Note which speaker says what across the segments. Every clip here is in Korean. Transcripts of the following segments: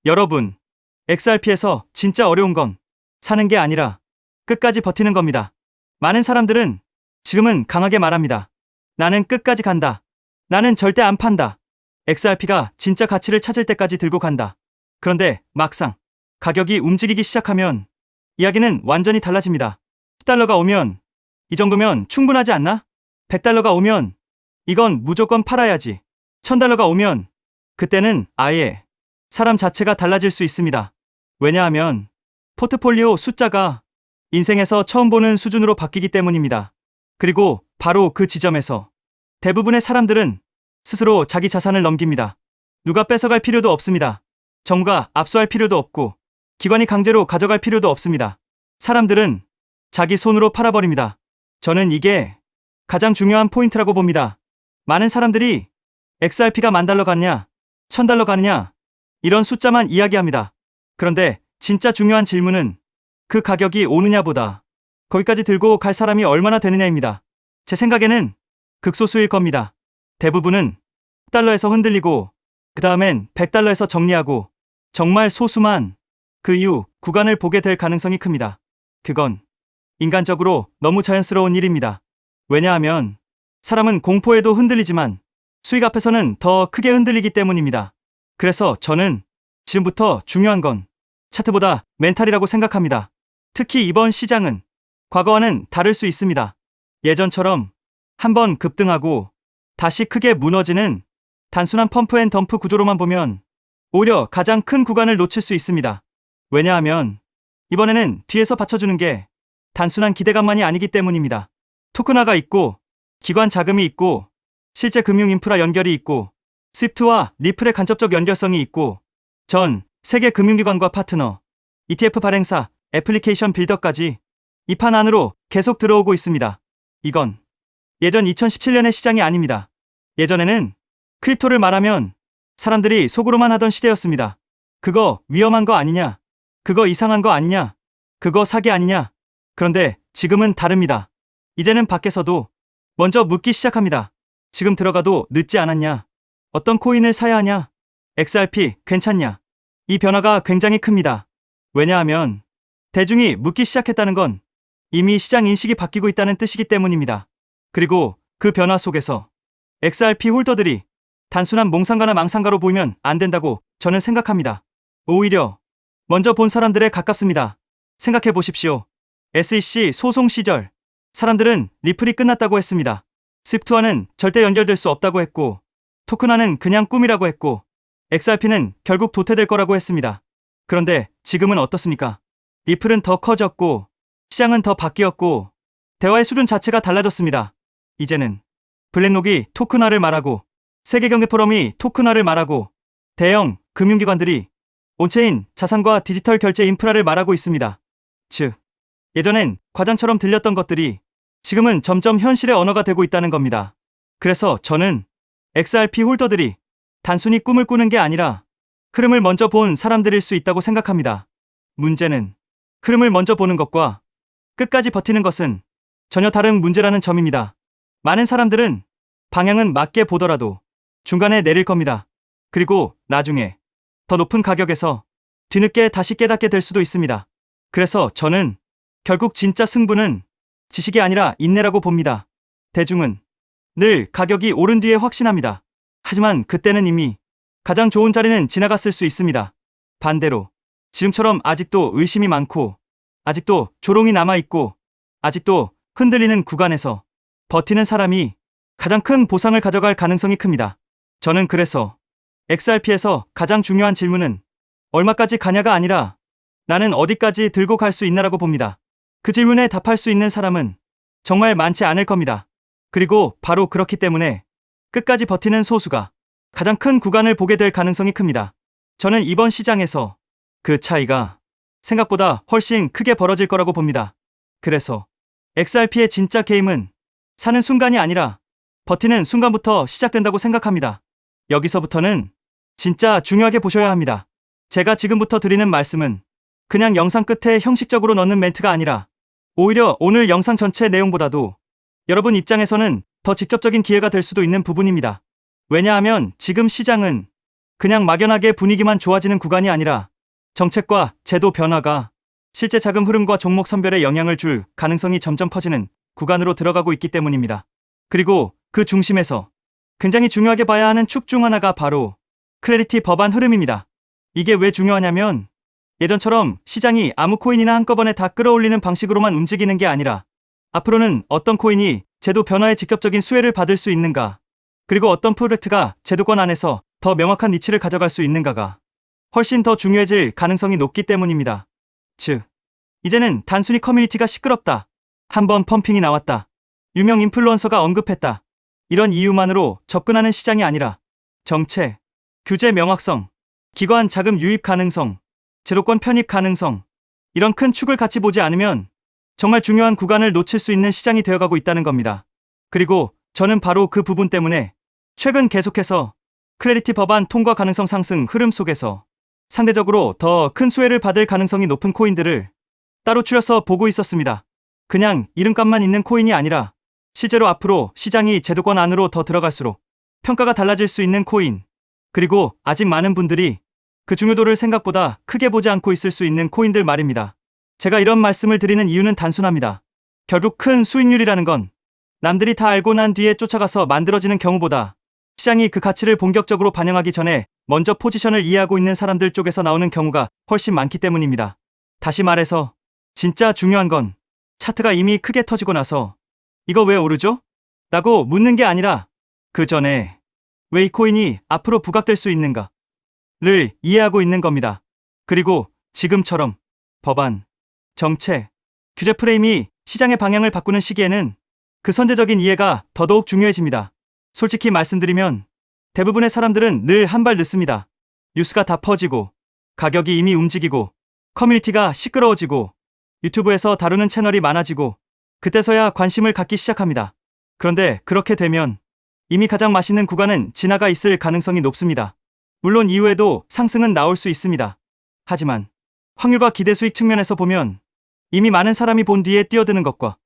Speaker 1: 여러분, XRP에서 진짜 어려운 건 사는 게 아니라 끝까지 버티는 겁니다. 많은 사람들은 지금은 강하게 말합니다. 나는 끝까지 간다. 나는 절대 안 판다. XRP가 진짜 가치를 찾을 때까지 들고 간다. 그런데 막상 가격이 움직이기 시작하면 이야기는 완전히 달라집니다. $10가 오면 이 정도면 충분하지 않나? $100가 오면 이건 무조건 팔아야지. $1000가 오면 그때는 아예 사람 자체가 달라질 수 있습니다. 왜냐하면 포트폴리오 숫자가 인생에서 처음 보는 수준으로 바뀌기 때문입니다. 그리고 바로 그 지점에서 대부분의 사람들은 스스로 자기 자산을 넘깁니다. 누가 뺏어갈 필요도 없습니다. 정부가 압수할 필요도 없고 기관이 강제로 가져갈 필요도 없습니다. 사람들은 자기 손으로 팔아버립니다. 저는 이게 가장 중요한 포인트라고 봅니다. 많은 사람들이 XRP가 $10,000 가느냐, $1,000 가느냐 이런 숫자만 이야기합니다. 그런데 진짜 중요한 질문은 그 가격이 오느냐보다 거기까지 들고 갈 사람이 얼마나 되느냐입니다. 제 생각에는 극소수일 겁니다. 대부분은 $10에서 흔들리고 그 다음엔 $100에서 정리하고 정말 소수만 그 이후 구간을 보게 될 가능성이 큽니다. 그건 인간적으로 너무 자연스러운 일입니다. 왜냐하면 사람은 공포에도 흔들리지만 수익 앞에서는 더 크게 흔들리기 때문입니다. 그래서 저는 지금부터 중요한 건 차트보다 멘탈이라고 생각합니다. 특히 이번 시장은 과거와는 다를 수 있습니다. 예전처럼 한번 급등하고 다시 크게 무너지는 단순한 펌프 앤 덤프 구조로만 보면 오히려 가장 큰 구간을 놓칠 수 있습니다. 왜냐하면 이번에는 뒤에서 받쳐주는 게 단순한 기대감만이 아니기 때문입니다. 토큰화가 있고 기관 자금이 있고 실제 금융 인프라 연결이 있고 스위프트와 리플의 간접적 연결성이 있고 전 세계 금융기관과 파트너, ETF 발행사, 애플리케이션 빌더까지 이 판 안으로 계속 들어오고 있습니다. 이건 예전 2017년의 시장이 아닙니다. 예전에는 크립토를 말하면 사람들이 속으로만 하던 시대였습니다. 그거 위험한 거 아니냐? 그거 이상한 거 아니냐? 그거 사기 아니냐? 그런데 지금은 다릅니다. 이제는 밖에서도 먼저 묻기 시작합니다. 지금 들어가도 늦지 않았냐? 어떤 코인을 사야 하냐? XRP 괜찮냐? 이 변화가 굉장히 큽니다. 왜냐하면 대중이 묻기 시작했다는 건 이미 시장 인식이 바뀌고 있다는 뜻이기 때문입니다. 그리고 그 변화 속에서 XRP 홀더들이 단순한 몽상가나 망상가로 보이면 안 된다고 저는 생각합니다. 오히려 먼저 본 사람들에 가깝습니다. 생각해 보십시오. SEC 소송 시절 사람들은 리플이 끝났다고 했습니다. 스위프트와는 절대 연결될 수 없다고 했고 토큰화는 그냥 꿈이라고 했고 XRP는 결국 도태될 거라고 했습니다. 그런데 지금은 어떻습니까? 리플은 더 커졌고 시장은 더 바뀌었고 대화의 수준 자체가 달라졌습니다. 이제는 블랙록이 토큰화를 말하고 세계경제포럼이 토큰화를 말하고 대형 금융기관들이 온체인 자산과 디지털 결제 인프라를 말하고 있습니다. 즉, 예전엔 과장처럼 들렸던 것들이 지금은 점점 현실의 언어가 되고 있다는 겁니다. 그래서 저는 XRP 홀더들이 단순히 꿈을 꾸는 게 아니라 흐름을 먼저 본 사람들일 수 있다고 생각합니다. 문제는 흐름을 먼저 보는 것과 끝까지 버티는 것은 전혀 다른 문제라는 점입니다. 많은 사람들은 방향은 맞게 보더라도 중간에 내릴 겁니다. 그리고 나중에 더 높은 가격에서 뒤늦게 다시 깨닫게 될 수도 있습니다. 그래서 저는 결국 진짜 승부는 지식이 아니라 인내라고 봅니다. 대중은 늘 가격이 오른 뒤에 확신합니다. 하지만 그때는 이미 가장 좋은 자리는 지나갔을 수 있습니다. 반대로 지금처럼 아직도 의심이 많고 아직도 조롱이 남아있고 아직도 흔들리는 구간에서 버티는 사람이 가장 큰 보상을 가져갈 가능성이 큽니다. 저는 그래서 XRP에서 가장 중요한 질문은 얼마까지 가냐가 아니라 나는 어디까지 들고 갈 수 있나라고 봅니다. 그 질문에 답할 수 있는 사람은 정말 많지 않을 겁니다. 그리고 바로 그렇기 때문에 끝까지 버티는 소수가 가장 큰 구간을 보게 될 가능성이 큽니다. 저는 이번 시장에서 그 차이가 생각보다 훨씬 크게 벌어질 거라고 봅니다. 그래서 XRP의 진짜 게임은 사는 순간이 아니라 버티는 순간부터 시작된다고 생각합니다. 여기서부터는 진짜 중요하게 보셔야 합니다. 제가 지금부터 드리는 말씀은 그냥 영상 끝에 형식적으로 넣는 멘트가 아니라 오히려 오늘 영상 전체 내용보다도 여러분 입장에서는 더 직접적인 기회가 될 수도 있는 부분입니다. 왜냐하면 지금 시장은 그냥 막연하게 분위기만 좋아지는 구간이 아니라 정책과 제도 변화가 실제 자금 흐름과 종목 선별에 영향을 줄 가능성이 점점 커지는 구간으로 들어가고 있기 때문입니다. 그리고 그 중심에서 굉장히 중요하게 봐야 하는 축 중 하나가 바로 클래리티 법안 흐름입니다. 이게 왜 중요하냐면 예전처럼 시장이 아무 코인이나 한꺼번에 다 끌어올리는 방식으로만 움직이는 게 아니라 앞으로는 어떤 코인이 제도 변화에 직접적인 수혜를 받을 수 있는가, 그리고 어떤 프로젝트가 제도권 안에서 더 명확한 위치를 가져갈 수 있는가가 훨씬 더 중요해질 가능성이 높기 때문입니다. 즉, 이제는 단순히 커뮤니티가 시끄럽다, 한번 펌핑이 나왔다, 유명 인플루언서가 언급했다, 이런 이유만으로 접근하는 시장이 아니라 정책, 규제 명확성, 기관 자금 유입 가능성, 제도권 편입 가능성, 이런 큰 축을 같이 보지 않으면 정말 중요한 구간을 놓칠 수 있는 시장이 되어가고 있다는 겁니다. 그리고 저는 바로 그 부분 때문에 최근 계속해서 클래리티 법안 통과 가능성 상승 흐름 속에서 상대적으로 더 큰 수혜를 받을 가능성이 높은 코인들을 따로 추려서 보고 있었습니다. 그냥 이름값만 있는 코인이 아니라 실제로 앞으로 시장이 제도권 안으로 더 들어갈수록 평가가 달라질 수 있는 코인, 그리고 아직 많은 분들이 그 중요도를 생각보다 크게 보지 않고 있을 수 있는 코인들 말입니다. 제가 이런 말씀을 드리는 이유는 단순합니다. 결국 큰 수익률이라는 건 남들이 다 알고 난 뒤에 쫓아가서 만들어지는 경우보다 시장이 그 가치를 본격적으로 반영하기 전에 먼저 포지션을 이해하고 있는 사람들 쪽에서 나오는 경우가 훨씬 많기 때문입니다. 다시 말해서 진짜 중요한 건 차트가 이미 크게 터지고 나서 이거 왜 오르죠? 라고 묻는 게 아니라 그 전에 왜 이 코인이 앞으로 부각될 수 있는가 를 이해하고 있는 겁니다. 그리고 지금처럼 법안, 정책, 규제 프레임이 시장의 방향을 바꾸는 시기에는 그 선제적인 이해가 더더욱 중요해집니다. 솔직히 말씀드리면 대부분의 사람들은 늘 한 발 늦습니다. 뉴스가 다 퍼지고 가격이 이미 움직이고 커뮤니티가 시끄러워지고 유튜브에서 다루는 채널이 많아지고 그때서야 관심을 갖기 시작합니다. 그런데 그렇게 되면 이미 가장 맛있는 구간은 지나가 있을 가능성이 높습니다. 물론 이후에도 상승은 나올 수 있습니다. 하지만 확률과 기대 수익 측면에서 보면 이미 많은 사람이 본 뒤에 뛰어드는 것과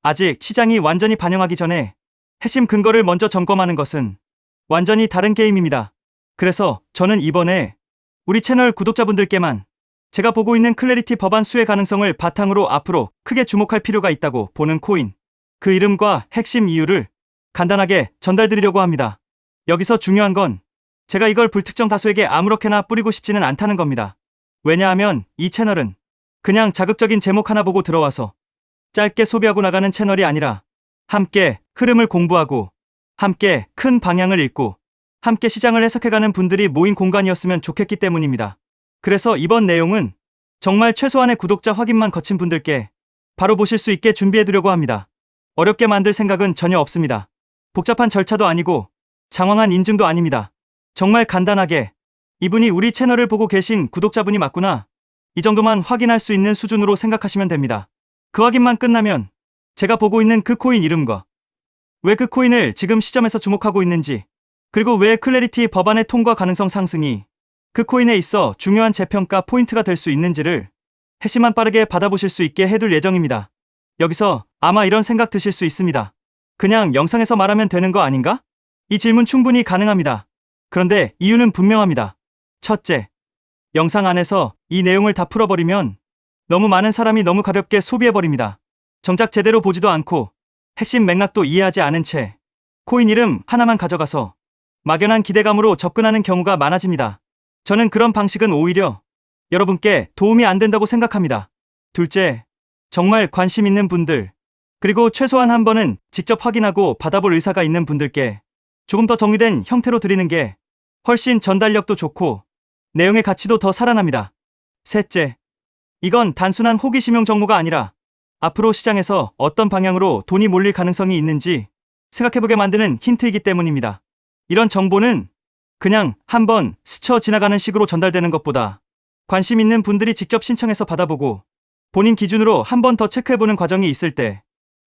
Speaker 1: 아직 시장이 완전히 반영하기 전에 핵심 근거를 먼저 점검하는 것은 완전히 다른 게임입니다. 그래서 저는 이번에 우리 채널 구독자분들께만 제가 보고 있는 클래리티 법안 수혜 가능성을 바탕으로 앞으로 크게 주목할 필요가 있다고 보는 코인, 그 이름과 핵심 이유를 간단하게 전달드리려고 합니다. 여기서 중요한 건 제가 이걸 불특정 다수에게 아무렇게나 뿌리고 싶지는 않다는 겁니다. 왜냐하면 이 채널은 그냥 자극적인 제목 하나 보고 들어와서 짧게 소비하고 나가는 채널이 아니라 함께 흐름을 공부하고 함께 큰 방향을 읽고 함께 시장을 해석해가는 분들이 모인 공간이었으면 좋겠기 때문입니다. 그래서 이번 내용은 정말 최소한의 구독자 확인만 거친 분들께 바로 보실 수 있게 준비해두려고 합니다. 어렵게 만들 생각은 전혀 없습니다. 복잡한 절차도 아니고 장황한 인증도 아닙니다. 정말 간단하게 이분이 우리 채널을 보고 계신 구독자분이 맞구나, 이 정도만 확인할 수 있는 수준으로 생각하시면 됩니다. 그 확인만 끝나면 제가 보고 있는 그 코인 이름과 왜 그 코인을 지금 시점에서 주목하고 있는지, 그리고 왜 클래리티 법안의 통과 가능성 상승이 그 코인에 있어 중요한 재평가 포인트가 될 수 있는지를 핵심만 빠르게 받아보실 수 있게 해둘 예정입니다. 여기서 아마 이런 생각 드실 수 있습니다. 그냥 영상에서 말하면 되는 거 아닌가? 이 질문 충분히 가능합니다. 그런데 이유는 분명합니다. 첫째, 영상 안에서 이 내용을 다 풀어버리면 너무 많은 사람이 너무 가볍게 소비해버립니다. 정작 제대로 보지도 않고 핵심 맥락도 이해하지 않은 채 코인 이름 하나만 가져가서 막연한 기대감으로 접근하는 경우가 많아집니다. 저는 그런 방식은 오히려 여러분께 도움이 안 된다고 생각합니다. 둘째, 정말 관심 있는 분들, 그리고 최소한 한 번은 직접 확인하고 받아볼 의사가 있는 분들께 조금 더 정리된 형태로 드리는 게 훨씬 전달력도 좋고 내용의 가치도 더 살아납니다. 셋째, 이건 단순한 호기심용 정보가 아니라 앞으로 시장에서 어떤 방향으로 돈이 몰릴 가능성이 있는지 생각해보게 만드는 힌트이기 때문입니다. 이런 정보는 그냥 한번 스쳐 지나가는 식으로 전달되는 것보다 관심 있는 분들이 직접 신청해서 받아보고 본인 기준으로 한 번 더 체크해보는 과정이 있을 때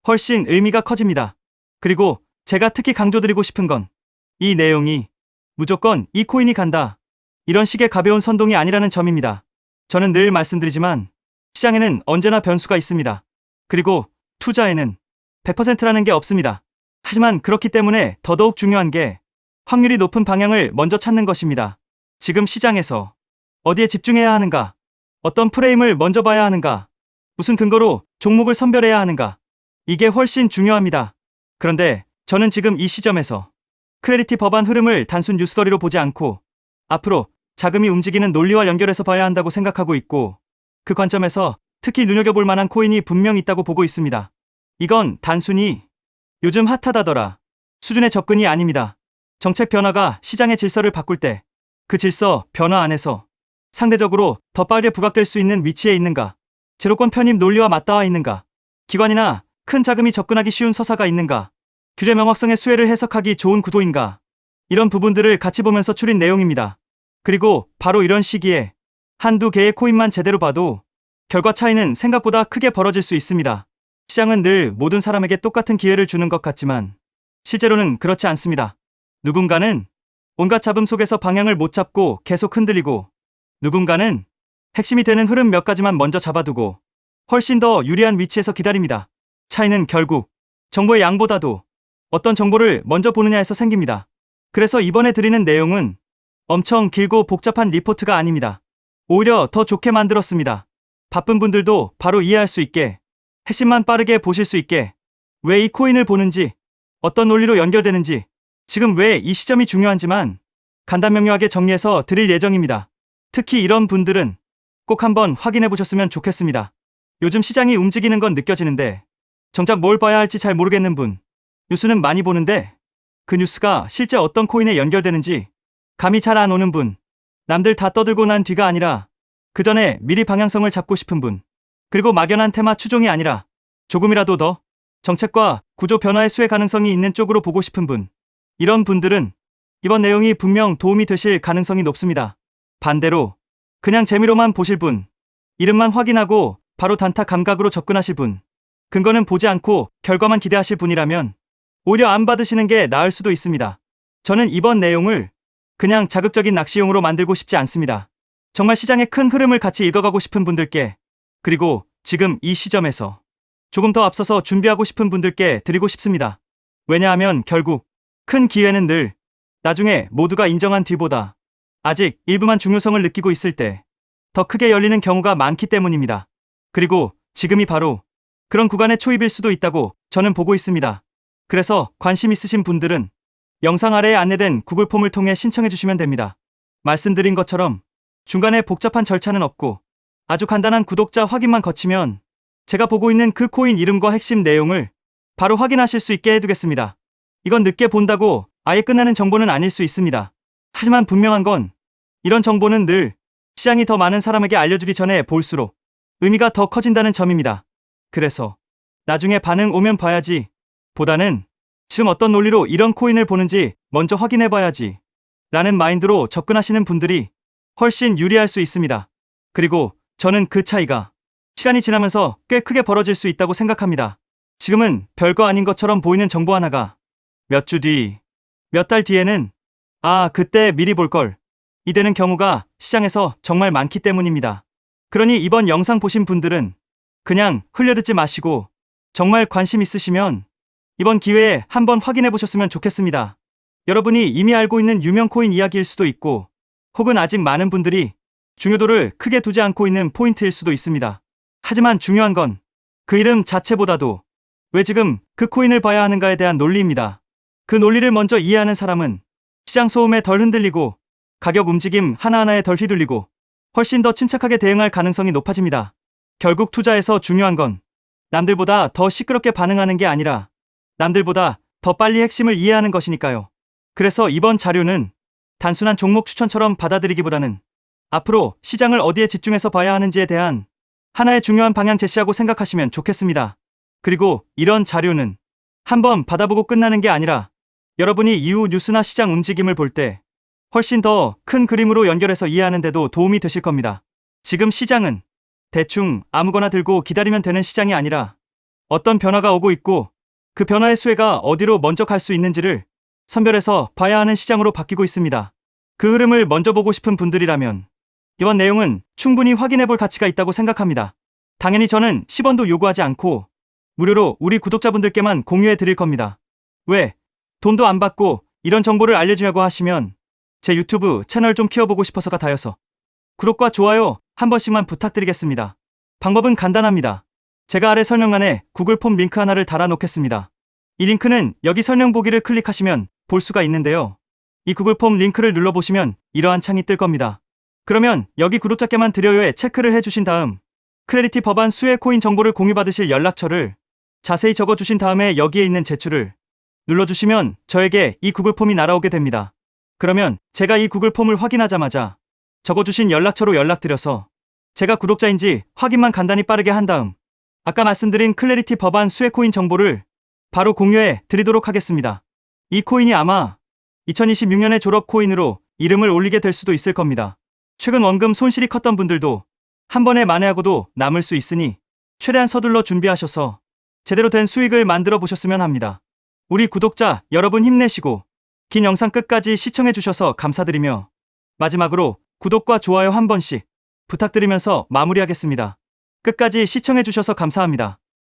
Speaker 1: 훨씬 의미가 커집니다. 그리고 제가 특히 강조드리고 싶은 건 이 내용이 무조건 이 코인이 간다, 이런 식의 가벼운 선동이 아니라는 점입니다. 저는 늘 말씀드리지만 시장에는 언제나 변수가 있습니다. 그리고 투자에는 100%라는 게 없습니다. 하지만 그렇기 때문에 더더욱 중요한 게 확률이 높은 방향을 먼저 찾는 것입니다. 지금 시장에서 어디에 집중해야 하는가? 어떤 프레임을 먼저 봐야 하는가? 무슨 근거로 종목을 선별해야 하는가? 이게 훨씬 중요합니다. 그런데 저는 지금 이 시점에서 크레디티 법안 흐름을 단순 뉴스거리로 보지 않고 앞으로 자금이 움직이는 논리와 연결해서 봐야 한다고 생각하고 있고, 그 관점에서 특히 눈여겨볼 만한 코인이 분명 있다고 보고 있습니다. 이건 단순히 요즘 핫하다더라 수준의 접근이 아닙니다. 정책 변화가 시장의 질서를 바꿀 때 그 질서 변화 안에서 상대적으로 더 빠르게 부각될 수 있는 위치에 있는가? 제로권 편입 논리와 맞닿아 있는가? 기관이나 큰 자금이 접근하기 쉬운 서사가 있는가? 규제 명확성의 수혜를 해석하기 좋은 구도인가? 이런 부분들을 같이 보면서 추린 내용입니다. 그리고 바로 이런 시기에 한두 개의 코인만 제대로 봐도 결과 차이는 생각보다 크게 벌어질 수 있습니다. 시장은 늘 모든 사람에게 똑같은 기회를 주는 것 같지만 실제로는 그렇지 않습니다. 누군가는 온갖 잡음 속에서 방향을 못 잡고 계속 흔들리고, 누군가는 핵심이 되는 흐름 몇 가지만 먼저 잡아두고 훨씬 더 유리한 위치에서 기다립니다. 차이는 결국 정보의 양보다도 어떤 정보를 먼저 보느냐에서 생깁니다. 그래서 이번에 드리는 내용은 엄청 길고 복잡한 리포트가 아닙니다. 오히려 더 좋게 만들었습니다. 바쁜 분들도 바로 이해할 수 있게, 핵심만 빠르게 보실 수 있게, 왜 이 코인을 보는지, 어떤 논리로 연결되는지, 지금 왜 이 시점이 중요한지만 간단 명료하게 정리해서 드릴 예정입니다. 특히 이런 분들은 꼭 한번 확인해 보셨으면 좋겠습니다. 요즘 시장이 움직이는 건 느껴지는데 정작 뭘 봐야 할지 잘 모르겠는 분, 뉴스는 많이 보는데 그 뉴스가 실제 어떤 코인에 연결되는지 감이 잘 안 오는 분, 남들 다 떠들고 난 뒤가 아니라 그 전에 미리 방향성을 잡고 싶은 분, 그리고 막연한 테마 추종이 아니라 조금이라도 더 정책과 구조 변화의 수혜 가능성이 있는 쪽으로 보고 싶은 분, 이런 분들은 이번 내용이 분명 도움이 되실 가능성이 높습니다. 반대로 그냥 재미로만 보실 분, 이름만 확인하고 바로 단타 감각으로 접근하실 분, 근거는 보지 않고 결과만 기대하실 분이라면 오히려 안 받으시는 게 나을 수도 있습니다. 저는 이번 내용을 그냥 자극적인 낚시용으로 만들고 싶지 않습니다. 정말 시장의 큰 흐름을 같이 읽어가고 싶은 분들께, 그리고 지금 이 시점에서 조금 더 앞서서 준비하고 싶은 분들께 드리고 싶습니다. 왜냐하면 결국 큰 기회는 늘 나중에 모두가 인정한 뒤보다 아직 일부만 중요성을 느끼고 있을 때 더 크게 열리는 경우가 많기 때문입니다. 그리고 지금이 바로 그런 구간의 초입일 수도 있다고 저는 보고 있습니다. 그래서 관심 있으신 분들은 영상 아래에 안내된 구글 폼을 통해 신청해 주시면 됩니다. 말씀드린 것처럼 중간에 복잡한 절차는 없고 아주 간단한 구독자 확인만 거치면 제가 보고 있는 그 코인 이름과 핵심 내용을 바로 확인하실 수 있게 해두겠습니다. 이건 늦게 본다고 아예 끝나는 정보는 아닐 수 있습니다. 하지만 분명한 건 이런 정보는 늘 시장이 더 많은 사람에게 알려주기 전에 볼수록 의미가 더 커진다는 점입니다. 그래서 나중에 반응 오면 봐야지 보다는 지금 어떤 논리로 이런 코인을 보는지 먼저 확인해봐야지 라는 마인드로 접근하시는 분들이 훨씬 유리할 수 있습니다. 그리고 저는 그 차이가 시간이 지나면서 꽤 크게 벌어질 수 있다고 생각합니다. 지금은 별거 아닌 것처럼 보이는 정보 하나가 몇 주 뒤, 몇 달 뒤에는 아, 그때 미리 볼 걸 이 되는 경우가 시장에서 정말 많기 때문입니다. 그러니 이번 영상 보신 분들은 그냥 흘려듣지 마시고 정말 관심 있으시면 이번 기회에 한번 확인해 보셨으면 좋겠습니다. 여러분이 이미 알고 있는 유명 코인 이야기일 수도 있고, 혹은 아직 많은 분들이 중요도를 크게 두지 않고 있는 포인트일 수도 있습니다. 하지만 중요한 건 그 이름 자체보다도 왜 지금 그 코인을 봐야 하는가에 대한 논리입니다. 그 논리를 먼저 이해하는 사람은 시장 소음에 덜 흔들리고 가격 움직임 하나하나에 덜 휘둘리고 훨씬 더 침착하게 대응할 가능성이 높아집니다. 결국 투자에서 중요한 건 남들보다 더 시끄럽게 반응하는 게 아니라 남들보다 더 빨리 핵심을 이해하는 것이니까요. 그래서 이번 자료는 단순한 종목 추천처럼 받아들이기보다는 앞으로 시장을 어디에 집중해서 봐야 하는지에 대한 하나의 중요한 방향 제시하고 생각하시면 좋겠습니다. 그리고 이런 자료는 한번 받아보고 끝나는 게 아니라 여러분이 이후 뉴스나 시장 움직임을 볼 때 훨씬 더 큰 그림으로 연결해서 이해하는 데도 도움이 되실 겁니다. 지금 시장은 대충 아무거나 들고 기다리면 되는 시장이 아니라 어떤 변화가 오고 있고 그 변화의 수혜가 어디로 먼저 갈 수 있는지를 선별해서 봐야 하는 시장으로 바뀌고 있습니다. 그 흐름을 먼저 보고 싶은 분들이라면 이번 내용은 충분히 확인해 볼 가치가 있다고 생각합니다. 당연히 저는 10원도 요구하지 않고 무료로 우리 구독자분들께만 공유해 드릴 겁니다. 왜? 돈도 안 받고 이런 정보를 알려주냐고 하시면 제 유튜브 채널 좀 키워보고 싶어서가 다여서 구독과 좋아요 한 번씩만 부탁드리겠습니다. 방법은 간단합니다. 제가 아래 설명란에 구글 폼 링크 하나를 달아 놓겠습니다. 이 링크는 여기 설명 보기를 클릭하시면 볼 수가 있는데요. 이 구글 폼 링크를 눌러보시면 이러한 창이 뜰 겁니다. 그러면 여기 구독자께만 드려요에 체크를 해주신 다음 클래리티 법안 수혜 코인 정보를 공유받으실 연락처를 자세히 적어주신 다음에 여기에 있는 제출을 눌러주시면 저에게 이 구글 폼이 날아오게 됩니다. 그러면 제가 이 구글 폼을 확인하자마자 적어주신 연락처로 연락드려서 제가 구독자인지 확인만 간단히 빠르게 한 다음 아까 말씀드린 클래리티 법안 수혜 코인 정보를 바로 공유해 드리도록 하겠습니다. 이 코인이 아마 2026년에 졸업 코인으로 이름을 올리게 될 수도 있을 겁니다. 최근 원금 손실이 컸던 분들도 한 번에 만회하고도 남을 수 있으니 최대한 서둘러 준비하셔서 제대로 된 수익을 만들어 보셨으면 합니다. 우리 구독자 여러분 힘내시고 긴 영상 끝까지 시청해 주셔서 감사드리며 마지막으로 구독과 좋아요 한 번씩 부탁드리면서 마무리하겠습니다. 끝까지 시청해 주셔서 감사합니다.